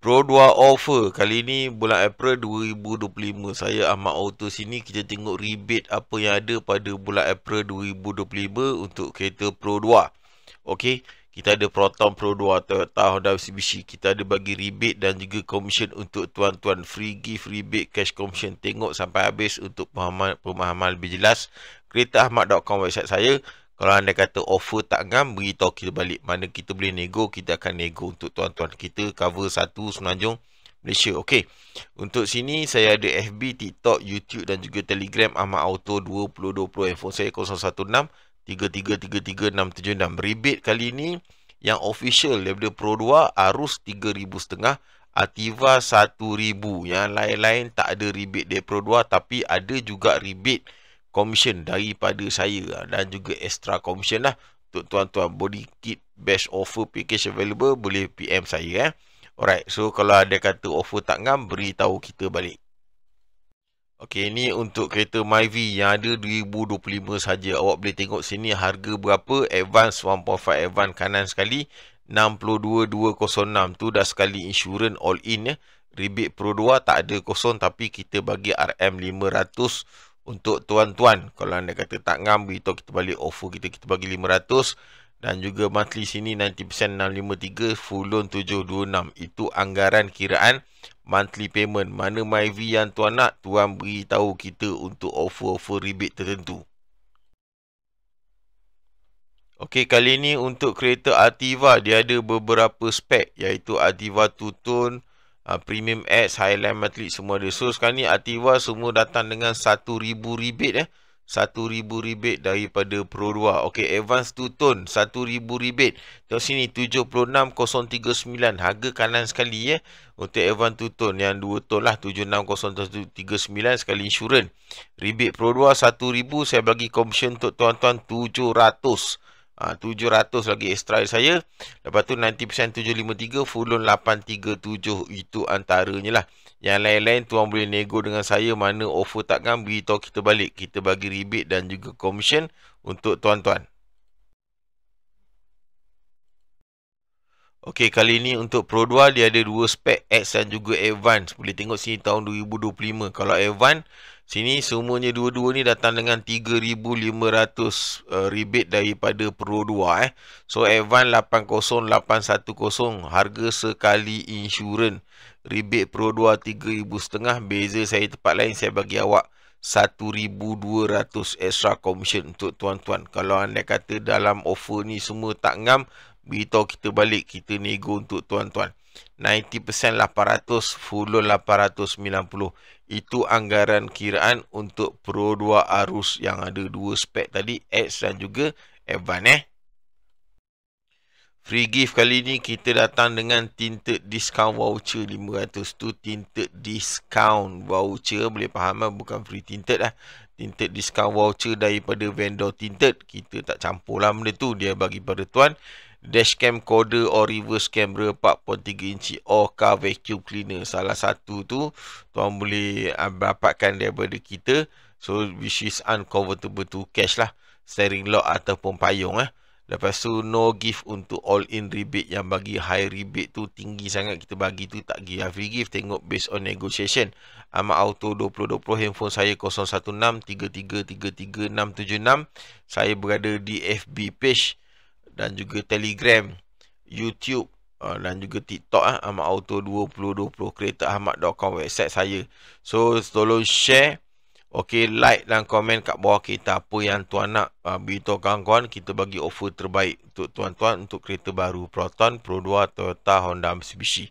Pro 2 offer. Kali ni bulan April 2025. Saya Ahmad Auto sini. Kita tengok rebate apa yang ada pada bulan April 2025 untuk kereta Pro 2. Okey. Kita ada Proton Pro 2 Toyota Honda Mitsubishi. Kita ada bagi rebate dan juga commission untuk tuan-tuan. Free gift, rebate, cash commission. Tengok sampai habis untuk pemahaman lebih jelas. keretaahmad.com website saya. Kalau anda kata offer tak ngam, beritahu kita balik. Mana kita boleh nego, kita akan nego untuk tuan-tuan. Kita cover satu Semenanjung Malaysia. Okey. Untuk sini saya ada FB, TikTok, YouTube dan juga Telegram Ahmad Auto 2020. Handphone saya 016 3333 676. Rebate kali ni yang official daripada Pro 2 arus 3,500, Ativa 1,000. Yang lain-lain tak ada rebate dari Pro 2, tapi ada juga rebate commission daripada saya dan juga extra commission lah untuk tuan-tuan. Body kit best offer package available, boleh PM saya. Alright, so kalau ada kata offer tak ngam, beritahu kita balik. Okey, ni untuk kereta Myvi yang ada 2025 saja. Awak boleh tengok sini harga berapa. Advance 1.5 advance kanan sekali 62,206 tu dah sekali insurans all in ya. Rebate Pro 2 tak ada kosong, tapi kita bagi RM 500 untuk tuan-tuan. Kalau anda kata tak ngam, beritahu kita balik offer kita bagi 500. Dan juga monthly sini 90% 653, full loan 726. Itu anggaran kiraan monthly payment. Mana Myvi yang tuan nak, tuan beritahu kita untuk offer-offer rebate tertentu. Okey, kali ini untuk kereta Ativa, dia ada beberapa spek, iaitu Ativa Two-Tone, Premium X, Highline Matrix, semua ada. So sekarang ni Ativa semua datang dengan 1,000 rebate 1,000 rebate daripada Pro 2. Okey, Advance Two-Tone 1,000 rebate. Tengok sini 76,039 harga kanan sekali untuk Advance Two-Tone yang 2 ton lah, 76,039 sekali insurans. Rebate Pro 2 1,000, saya bagi commission untuk tuan-tuan 700. 700 lagi extra saya. Lepas tu 90% 753, full loan 837. Itu antaranya lah. Yang lain-lain tuan boleh nego dengan saya. Mana offer tak ngam, beritahu kita balik. Kita bagi rebate dan juga commission untuk tuan-tuan. Okey, kali ni untuk Pro 2 dia ada dua spek, X dan juga Advance. Boleh tengok sini tahun 2025. Kalau Advance sini semuanya dua-dua ni datang dengan 3,500 rebate daripada Pro 2 So Advance 80,810 harga sekali insurans. Rebate Pro 2 3,500. Beza saya tempat lain, saya bagi awak 1,200 extra commission untuk tuan-tuan. Kalau anda kata dalam offer ni semua tak ngam, beritahu kita balik, kita nego untuk tuan-tuan. 90% 800, full loan 890. Itu anggaran kiraan untuk Pro 2 arus yang ada dua spek tadi, X dan juga Advance Free gift kali ni kita datang dengan tinted discount voucher 500 tu. Tinted discount voucher, boleh faham bukan free tinted lah. Tinted discount voucher daripada vendor tinted. Kita tak campur lah benda tu, dia bagi pada tuan. Dashcam kode or reverse camera 4.3 inci or car vacuum cleaner. Salah satu tu tuan boleh dapatkan daripada kita. So which is unconvertible to cash lah. Steering lock ataupun payung Lepas tu no gift untuk all in rebate. Yang bagi high rebate tu tinggi sangat, kita bagi tu tak give free gift. Tengok based on negotiation. Ahmad Auto 2020, handphone saya 016 3333 676. Saya berada di FB page dan juga Telegram, YouTube dan juga TikTok Ahmad Auto 2020. keretaahmad.com website saya. So tolong share, okey, like dan komen kat bawah kereta apa yang tuan nak. Beritahu kawan-kawan, kita bagi offer terbaik untuk tuan-tuan untuk kereta baru Proton, Pro 2, Toyota, Honda Mitsubishi.